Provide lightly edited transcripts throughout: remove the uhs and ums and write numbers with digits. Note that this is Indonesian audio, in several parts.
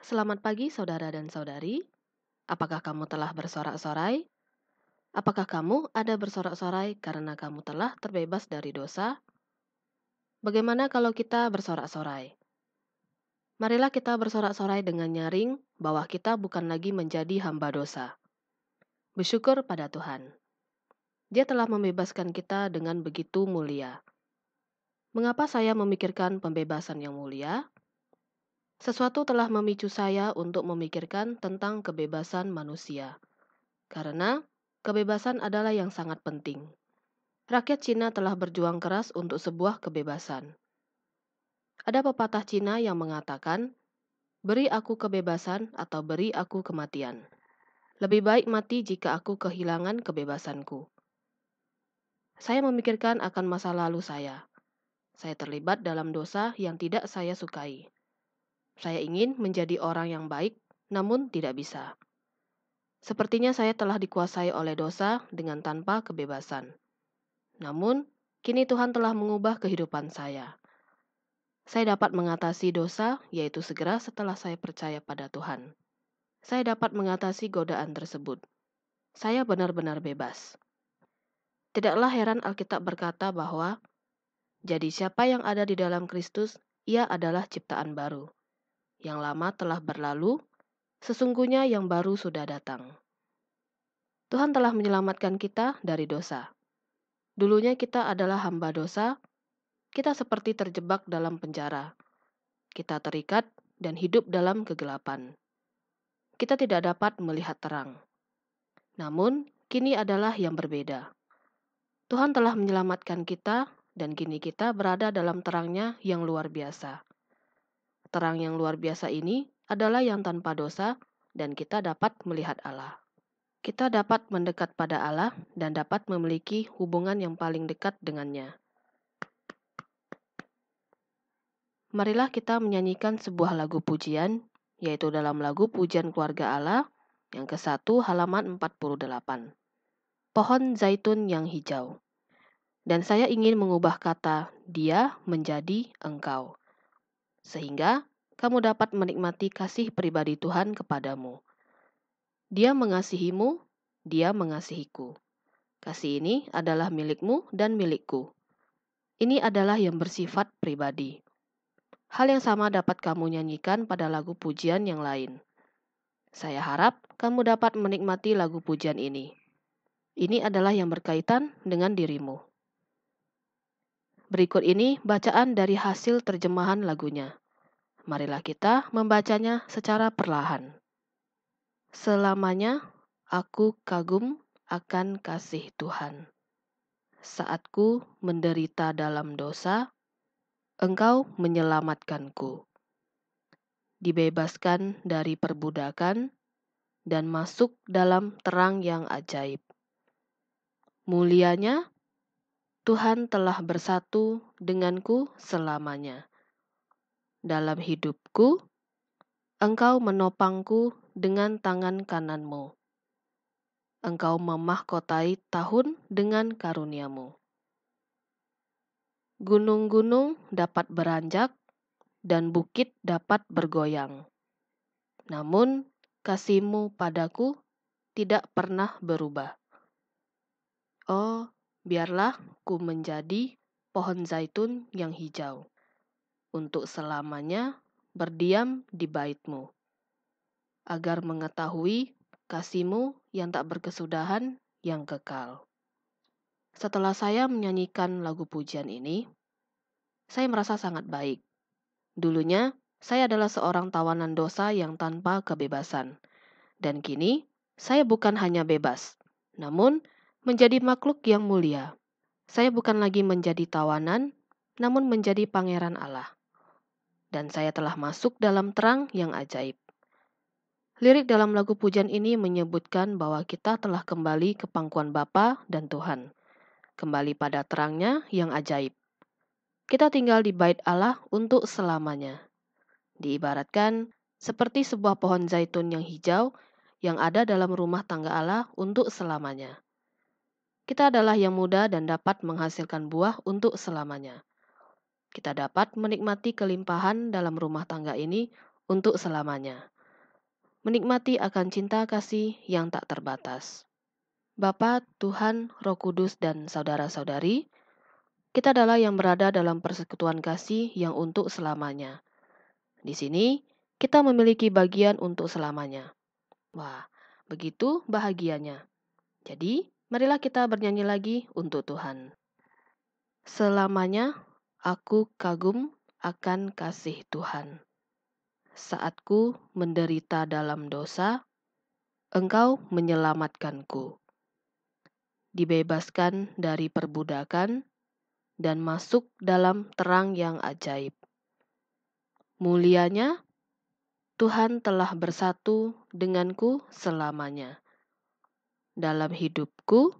Selamat pagi saudara dan saudari. Apakah kamu telah bersorak-sorai? Apakah kamu ada bersorak-sorai karena kamu telah terbebas dari dosa? Bagaimana kalau kita bersorak-sorai? Marilah kita bersorak-sorai dengan nyaring bahwa kita bukan lagi menjadi hamba dosa. Bersyukur pada Tuhan. Dia telah membebaskan kita dengan begitu mulia. Mengapa saya memikirkan pembebasan yang mulia? Sesuatu telah memicu saya untuk memikirkan tentang kebebasan manusia. Karena kebebasan adalah yang sangat penting. Rakyat Cina telah berjuang keras untuk sebuah kebebasan. Ada pepatah Cina yang mengatakan, "Beri aku kebebasan atau beri aku kematian. Lebih baik mati jika aku kehilangan kebebasanku." Saya memikirkan akan masa lalu saya. Saya terlibat dalam dosa yang tidak saya sukai. Saya ingin menjadi orang yang baik, namun tidak bisa. Sepertinya saya telah dikuasai oleh dosa dengan tanpa kebebasan. Namun, kini Tuhan telah mengubah kehidupan saya. Saya dapat mengatasi dosa, yaitu segera setelah saya percaya pada Tuhan. Saya dapat mengatasi godaan tersebut. Saya benar-benar bebas. Tidaklah heran Alkitab berkata bahwa, "Jadi siapa yang ada di dalam Kristus, ia adalah ciptaan baru. Yang lama telah berlalu, sesungguhnya yang baru sudah datang." Tuhan telah menyelamatkan kita dari dosa. Dulunya kita adalah hamba dosa, kita seperti terjebak dalam penjara. Kita terikat dan hidup dalam kegelapan. Kita tidak dapat melihat terang. Namun, kini adalah yang berbeda. Tuhan telah menyelamatkan kita, dan kini kita berada dalam terangnya yang luar biasa. Terang yang luar biasa ini adalah yang tanpa dosa, dan kita dapat melihat Allah. Kita dapat mendekat pada Allah dan dapat memiliki hubungan yang paling dekat dengannya. Marilah kita menyanyikan sebuah lagu pujian, yaitu dalam lagu Pujian Keluarga Allah, yang ke-1 halaman 48. Pohon zaitun yang hijau. Dan saya ingin mengubah kata dia menjadi engkau, sehingga kamu dapat menikmati kasih pribadi Tuhan kepadamu. Dia mengasihimu, dia mengasihiku. Kasih ini adalah milikmu dan milikku. Ini adalah yang bersifat pribadi. Hal yang sama dapat kamu nyanyikan pada lagu pujian yang lain. Saya harap kamu dapat menikmati lagu pujian ini. Ini adalah yang berkaitan dengan dirimu. Berikut ini bacaan dari hasil terjemahan lagunya. Marilah kita membacanya secara perlahan. Selamanya aku kagum akan kasih Tuhan. Saat ku menderita dalam dosa, Engkau menyelamatkanku. Dibebaskan dari perbudakan dan masuk dalam terang yang ajaib. Mulianya, Tuhan telah bersatu denganku selamanya. Dalam hidupku, Engkau menopangku dengan tangan kananmu. Engkau memahkotai tahun dengan karuniamu. Gunung-gunung dapat beranjak dan bukit dapat bergoyang. Namun, kasih-Mu padaku tidak pernah berubah. Oh, biarlah ku menjadi pohon zaitun yang hijau, untuk selamanya berdiam di bait-Mu, agar mengetahui kasih-Mu yang tak berkesudahan yang kekal. Setelah saya menyanyikan lagu pujian ini, saya merasa sangat baik. Dulunya, saya adalah seorang tawanan dosa yang tanpa kebebasan. Dan kini, saya bukan hanya bebas, namun menjadi makhluk yang mulia. Saya bukan lagi menjadi tawanan, namun menjadi pangeran Allah. Dan saya telah masuk dalam terang yang ajaib. Lirik dalam lagu pujian ini menyebutkan bahwa kita telah kembali ke pangkuan Bapa dan Tuhan, kembali pada terangnya yang ajaib. Kita tinggal di bait Allah untuk selamanya. Diibaratkan seperti sebuah pohon zaitun yang hijau yang ada dalam rumah tangga Allah untuk selamanya. Kita adalah yang muda dan dapat menghasilkan buah untuk selamanya. Kita dapat menikmati kelimpahan dalam rumah tangga ini untuk selamanya. Menikmati akan cinta kasih yang tak terbatas. Bapa, Tuhan, Roh Kudus, dan saudara-saudari, kita adalah yang berada dalam persekutuan kasih yang untuk selamanya. Di sini, kita memiliki bagian untuk selamanya. Wah, begitu bahagianya. Jadi, marilah kita bernyanyi lagi untuk Tuhan. Selamanya aku kagum akan kasih Tuhan. Saat ku menderita dalam dosa, Engkau menyelamatkanku. Dibebaskan dari perbudakan dan masuk dalam terang yang ajaib. Mulianya, Tuhan telah bersatu denganku selamanya. Dalam hidupku,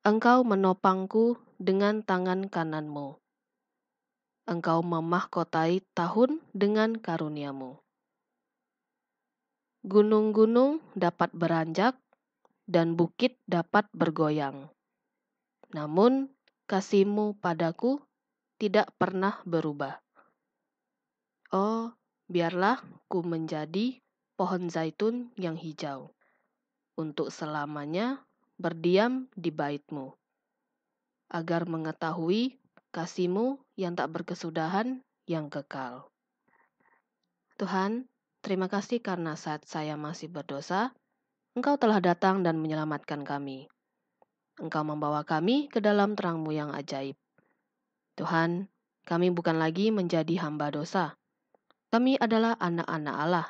Engkau menopangku dengan tangan kananmu. Engkau memahkotai tahun dengan karuniamu. Gunung-gunung dapat beranjak dan bukit dapat bergoyang. Namun, kasih-Mu padaku tidak pernah berubah. Oh, biarlah ku menjadi pohon zaitun yang hijau, untuk selamanya berdiam di bait-Mu, agar mengetahui kasih-Mu yang tak berkesudahan yang kekal. Tuhan, terima kasih karena saat saya masih berdosa, Engkau telah datang dan menyelamatkan kami. Engkau membawa kami ke dalam terang-Mu yang ajaib. Tuhan, kami bukan lagi menjadi hamba dosa. Kami adalah anak-anak Allah.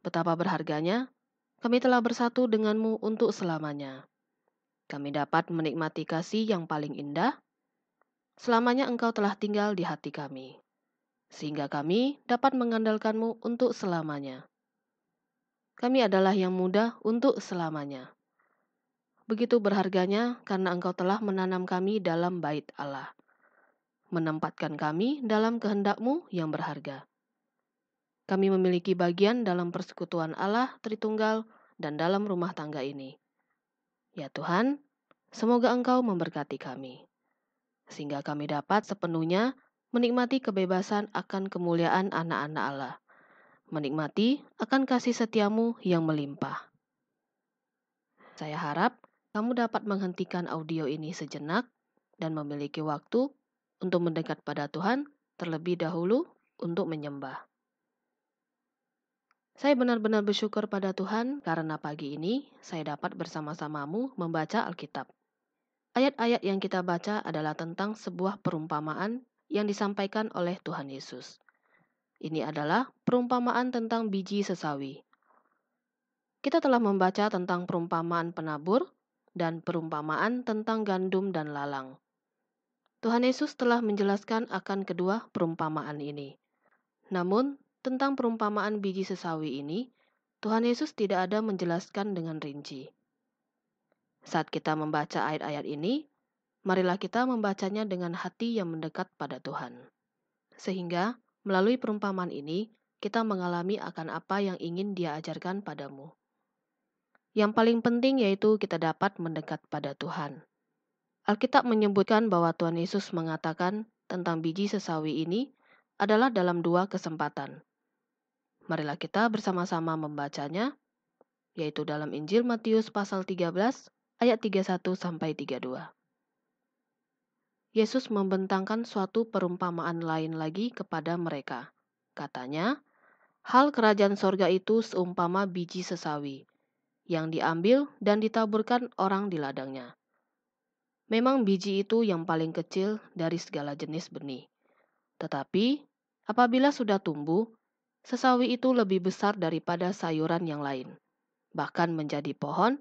Betapa berharganya kami telah bersatu dengan-Mu untuk selamanya. Kami dapat menikmati kasih yang paling indah. Selamanya Engkau telah tinggal di hati kami, sehingga kami dapat mengandalkan-Mu untuk selamanya. Kami adalah yang muda untuk selamanya. Begitu berharganya karena Engkau telah menanam kami dalam bait Allah, menempatkan kami dalam kehendak-Mu yang berharga. Kami memiliki bagian dalam persekutuan Allah Tritunggal dan dalam rumah tangga ini. Ya Tuhan, semoga Engkau memberkati kami, sehingga kami dapat sepenuhnya menikmati kebebasan akan kemuliaan anak-anak Allah, menikmati akan kasih setia-Mu yang melimpah. Saya harap kamu dapat menghentikan audio ini sejenak dan memiliki waktu untuk mendekat pada Tuhan terlebih dahulu untuk menyembah. Saya benar-benar bersyukur pada Tuhan karena pagi ini saya dapat bersama-samamu membaca Alkitab. Ayat-ayat yang kita baca adalah tentang sebuah perumpamaan yang disampaikan oleh Tuhan Yesus. Ini adalah perumpamaan tentang biji sesawi. Kita telah membaca tentang perumpamaan penabur dan perumpamaan tentang gandum dan lalang. Tuhan Yesus telah menjelaskan akan kedua perumpamaan ini. Namun, tentang perumpamaan biji sesawi ini, Tuhan Yesus tidak ada menjelaskan dengan rinci. Saat kita membaca ayat-ayat ini, marilah kita membacanya dengan hati yang mendekat pada Tuhan. Sehingga, melalui perumpamaan ini, kita mengalami akan apa yang ingin Dia ajarkan padamu. Yang paling penting yaitu kita dapat mendekat pada Tuhan. Alkitab menyebutkan bahwa Tuhan Yesus mengatakan tentang biji sesawi ini adalah dalam dua kesempatan. Marilah kita bersama-sama membacanya, yaitu dalam Injil Matius pasal 13 ayat 31-32. Yesus membentangkan suatu perumpamaan lain lagi kepada mereka. Katanya, hal kerajaan sorga itu seumpama biji sesawi, yang diambil dan ditaburkan orang di ladangnya. Memang biji itu yang paling kecil dari segala jenis benih. Tetapi, apabila sudah tumbuh, sesawi itu lebih besar daripada sayuran yang lain, bahkan menjadi pohon,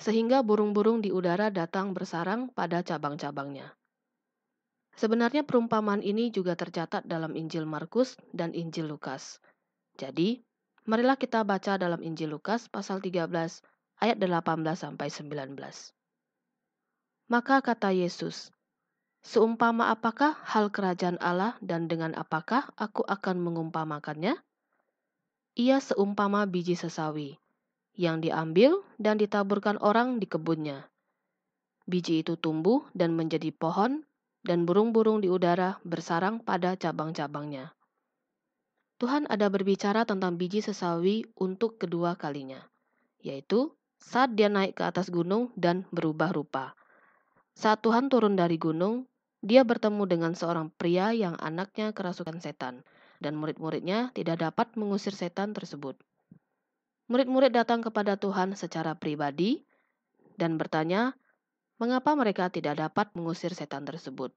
sehingga burung-burung di udara datang bersarang pada cabang-cabangnya. Sebenarnya perumpamaan ini juga tercatat dalam Injil Markus dan Injil Lukas. Jadi, marilah kita baca dalam Injil Lukas pasal 13 ayat 18-19. Maka kata Yesus, "Seumpama apakah hal kerajaan Allah dan dengan apakah aku akan mengumpamakannya? Ia seumpama biji sesawi, yang diambil dan ditaburkan orang di kebunnya. Biji itu tumbuh dan menjadi pohon, dan burung-burung di udara bersarang pada cabang-cabangnya. Tuhan ada berbicara tentang biji sesawi untuk kedua kalinya, yaitu saat dia naik ke atas gunung dan berubah rupa. Saat Tuhan turun dari gunung, dia bertemu dengan seorang pria yang anaknya kerasukan setan, dan murid-muridnya tidak dapat mengusir setan tersebut. Murid-murid datang kepada Tuhan secara pribadi dan bertanya, mengapa mereka tidak dapat mengusir setan tersebut.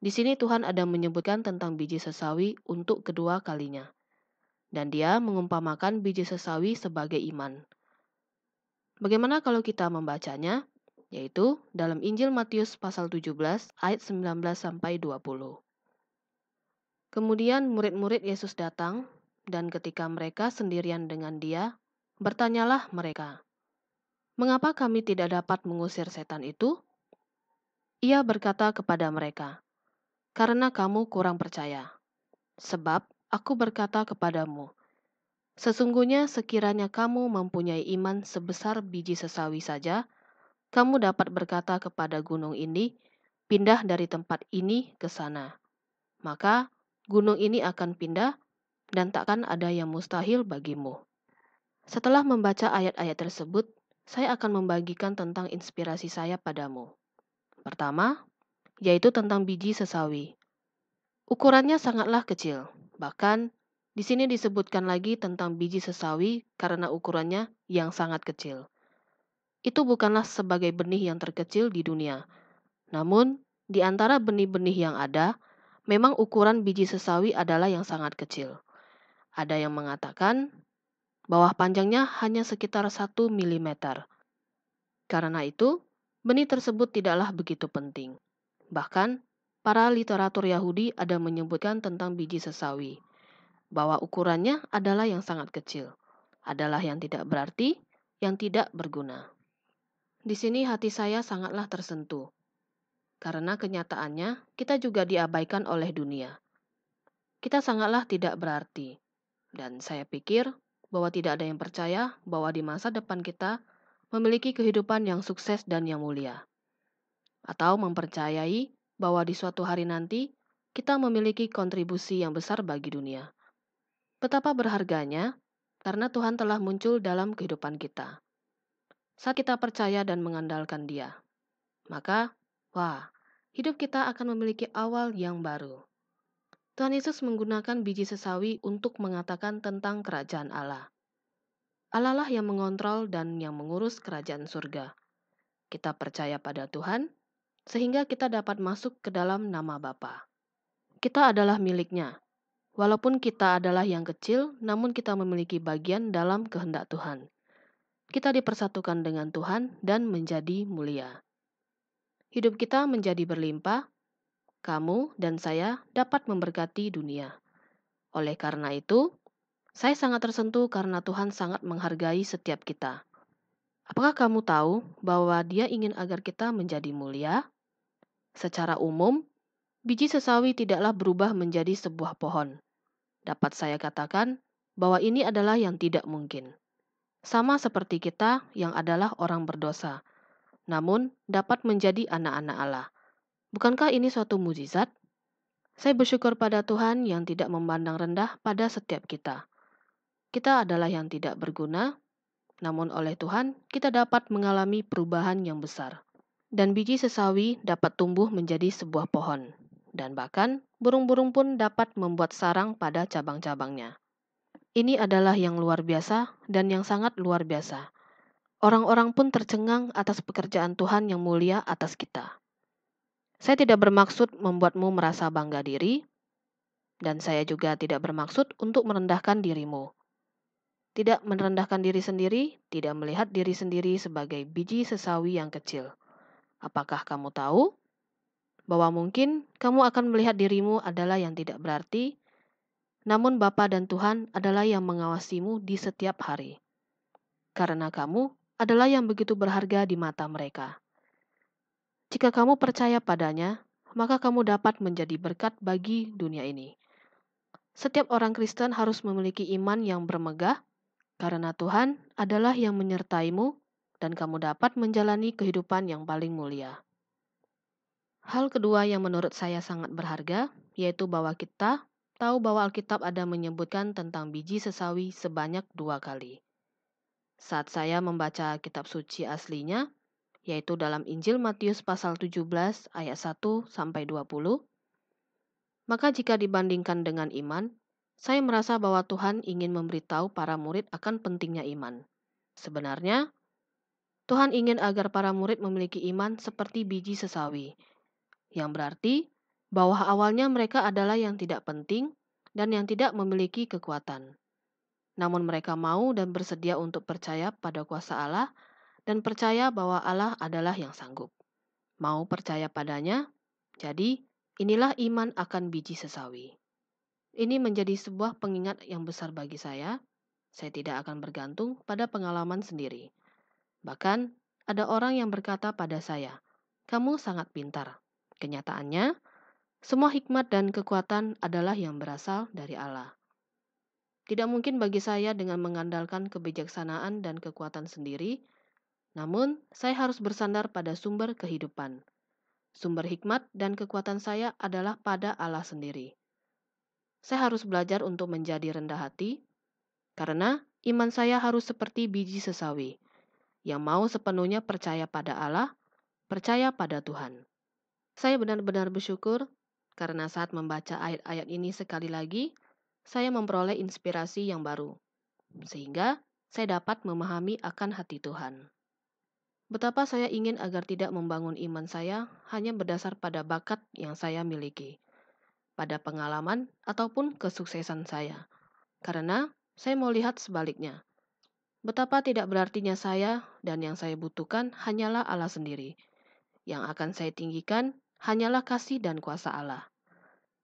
Di sini Tuhan ada menyebutkan tentang biji sesawi untuk kedua kalinya. Dan dia mengumpamakan biji sesawi sebagai iman. Bagaimana kalau kita membacanya? Yaitu dalam Injil Matius pasal 17 ayat 19 sampai 20. Kemudian murid-murid Yesus datang, dan ketika mereka sendirian dengan dia, bertanyalah mereka, "Mengapa kami tidak dapat mengusir setan itu?" Ia berkata kepada mereka, "Karena kamu kurang percaya. Sebab aku berkata kepadamu, sesungguhnya sekiranya kamu mempunyai iman sebesar biji sesawi saja, kamu dapat berkata kepada gunung ini, pindah dari tempat ini ke sana. Maka gunung ini akan pindah dan takkan ada yang mustahil bagimu." Setelah membaca ayat-ayat tersebut, saya akan membagikan tentang inspirasi saya padamu. Pertama, yaitu tentang biji sesawi. Ukurannya sangatlah kecil. Bahkan di sini disebutkan lagi tentang biji sesawi karena ukurannya yang sangat kecil. Itu bukanlah sebagai benih yang terkecil di dunia. Namun, di antara benih-benih yang ada, memang ukuran biji sesawi adalah yang sangat kecil. Ada yang mengatakan bahwa panjangnya hanya sekitar 1 mm. Karena itu, benih tersebut tidaklah begitu penting. Bahkan, para literatur Yahudi ada menyebutkan tentang biji sesawi, bahwa ukurannya adalah yang sangat kecil, adalah yang tidak berarti, yang tidak berguna. Di sini hati saya sangatlah tersentuh, karena kenyataannya kita juga diabaikan oleh dunia. Kita sangatlah tidak berarti, dan saya pikir bahwa tidak ada yang percaya bahwa di masa depan kita memiliki kehidupan yang sukses dan yang mulia, atau mempercayai bahwa di suatu hari nanti kita memiliki kontribusi yang besar bagi dunia. Betapa berharganya karena Tuhan telah muncul dalam kehidupan kita. Saat kita percaya dan mengandalkan Dia, maka, hidup kita akan memiliki awal yang baru. Tuhan Yesus menggunakan biji sesawi untuk mengatakan tentang kerajaan Allah. Allah lah yang mengontrol dan yang mengurus kerajaan surga. Kita percaya pada Tuhan, sehingga kita dapat masuk ke dalam nama Bapa. Kita adalah miliknya. Walaupun kita adalah yang kecil, namun kita memiliki bagian dalam kehendak Tuhan. Kita dipersatukan dengan Tuhan dan menjadi mulia. Hidup kita menjadi berlimpah, kamu dan saya dapat memberkati dunia. Oleh karena itu, saya sangat tersentuh karena Tuhan sangat menghargai setiap kita. Apakah kamu tahu bahwa Dia ingin agar kita menjadi mulia? Secara umum, biji sesawi tidaklah berubah menjadi sebuah pohon. Dapat saya katakan bahwa ini adalah yang tidak mungkin. Sama seperti kita yang adalah orang berdosa, namun dapat menjadi anak-anak Allah. Bukankah ini suatu mujizat? Saya bersyukur pada Tuhan yang tidak memandang rendah pada setiap kita. Kita adalah yang tidak berguna, namun oleh Tuhan kita dapat mengalami perubahan yang besar. Dan biji sesawi dapat tumbuh menjadi sebuah pohon. Dan bahkan burung-burung pun dapat membuat sarang pada cabang-cabangnya. Ini adalah yang luar biasa dan yang sangat luar biasa. Orang-orang pun tercengang atas pekerjaan Tuhan yang mulia atas kita. Saya tidak bermaksud membuatmu merasa bangga diri, dan saya juga tidak bermaksud untuk merendahkan dirimu. Tidak merendahkan diri sendiri, tidak melihat diri sendiri sebagai biji sesawi yang kecil. Apakah kamu tahu bahwa mungkin kamu akan melihat dirimu adalah yang tidak berarti, namun Bapa dan Tuhan adalah yang mengawasimu di setiap hari. Karena kamu adalah yang begitu berharga di mata mereka. Jika kamu percaya padanya, maka kamu dapat menjadi berkat bagi dunia ini. Setiap orang Kristen harus memiliki iman yang bermegah, karena Tuhan adalah yang menyertaimu dan kamu dapat menjalani kehidupan yang paling mulia. Hal kedua yang menurut saya sangat berharga, yaitu bahwa kita tahu bahwa Alkitab ada menyebutkan tentang biji sesawi sebanyak 2 kali. Saat saya membaca kitab suci aslinya, yaitu dalam Injil Matius pasal 17 ayat 1 sampai 20, maka jika dibandingkan dengan iman, saya merasa bahwa Tuhan ingin memberitahu para murid akan pentingnya iman. Sebenarnya, Tuhan ingin agar para murid memiliki iman seperti biji sesawi, yang berarti bahwa awalnya mereka adalah yang tidak penting dan yang tidak memiliki kekuatan. Namun mereka mau dan bersedia untuk percaya pada kuasa Allah dan percaya bahwa Allah adalah yang sanggup. Mau percaya padanya, jadi inilah iman akan biji sesawi. Ini menjadi sebuah pengingat yang besar bagi saya. Saya tidak akan bergantung pada pengalaman sendiri. Bahkan, ada orang yang berkata pada saya, "Kamu sangat pintar." Kenyataannya, semua hikmat dan kekuatan adalah yang berasal dari Allah. Tidak mungkin bagi saya dengan mengandalkan kebijaksanaan dan kekuatan sendiri, namun saya harus bersandar pada sumber kehidupan. Sumber hikmat dan kekuatan saya adalah pada Allah sendiri. Saya harus belajar untuk menjadi rendah hati, karena iman saya harus seperti biji sesawi, yang mau sepenuhnya percaya pada Allah, percaya pada Tuhan. Saya benar-benar bersyukur karena saat membaca ayat-ayat ini sekali lagi, saya memperoleh inspirasi yang baru, sehingga saya dapat memahami akan hati Tuhan. Betapa saya ingin agar tidak membangun iman saya hanya berdasar pada bakat yang saya miliki, pada pengalaman ataupun kesuksesan saya. Karena saya mau lihat sebaliknya. Betapa tidak berartinya saya dan yang saya butuhkan hanyalah Allah sendiri. Yang akan saya tinggikan hanyalah kasih dan kuasa Allah.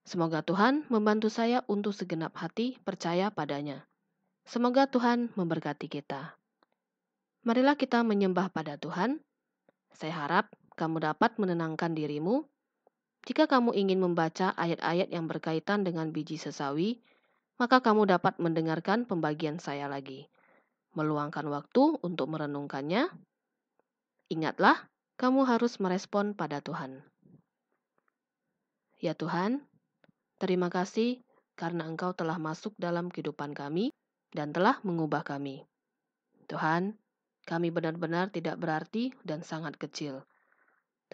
Semoga Tuhan membantu saya untuk segenap hati percaya padanya. Semoga Tuhan memberkati kita. Marilah kita menyembah pada Tuhan. Saya harap kamu dapat menenangkan dirimu. Jika kamu ingin membaca ayat-ayat yang berkaitan dengan biji sesawi, maka kamu dapat mendengarkan pembagian saya lagi. Meluangkan waktu untuk merenungkannya. Ingatlah, kamu harus merespon pada Tuhan. Ya Tuhan, terima kasih karena Engkau telah masuk dalam kehidupan kami dan telah mengubah kami. Tuhan, kami benar-benar tidak berarti dan sangat kecil,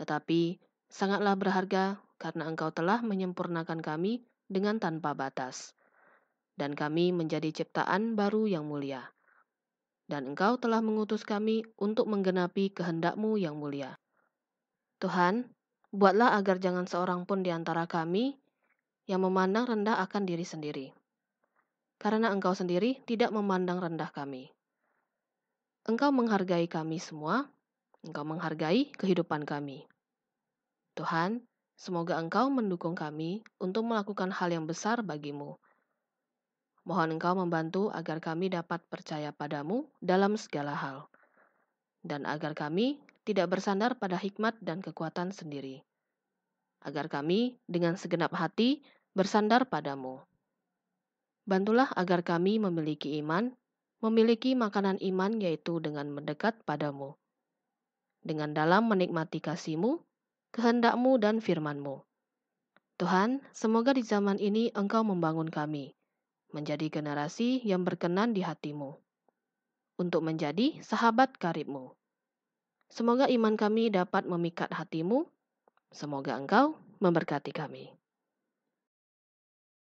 tetapi sangatlah berharga karena Engkau telah menyempurnakan kami dengan tanpa batas, dan kami menjadi ciptaan baru yang mulia. Dan Engkau telah mengutus kami untuk menggenapi kehendak-Mu yang mulia. Tuhan, buatlah agar jangan seorang pun di antara kami yang memandang rendah akan diri sendiri, karena Engkau sendiri tidak memandang rendah kami. Engkau menghargai kami semua, Engkau menghargai kehidupan kami. Tuhan, semoga Engkau mendukung kami untuk melakukan hal yang besar bagi-Mu. Mohon Engkau membantu agar kami dapat percaya padamu dalam segala hal, dan agar kami tidak bersandar pada hikmat dan kekuatan sendiri, agar kami dengan segenap hati bersandar padamu. Bantulah agar kami memiliki iman, memiliki makanan iman yaitu dengan mendekat padamu, dengan dalam menikmati kasih-Mu, kehendak-Mu dan firman-Mu. Tuhan, semoga di zaman ini Engkau membangun kami, menjadi generasi yang berkenan di hati-Mu, untuk menjadi sahabat karib-Mu. Semoga iman kami dapat memikat hati-Mu. Semoga Engkau memberkati kami.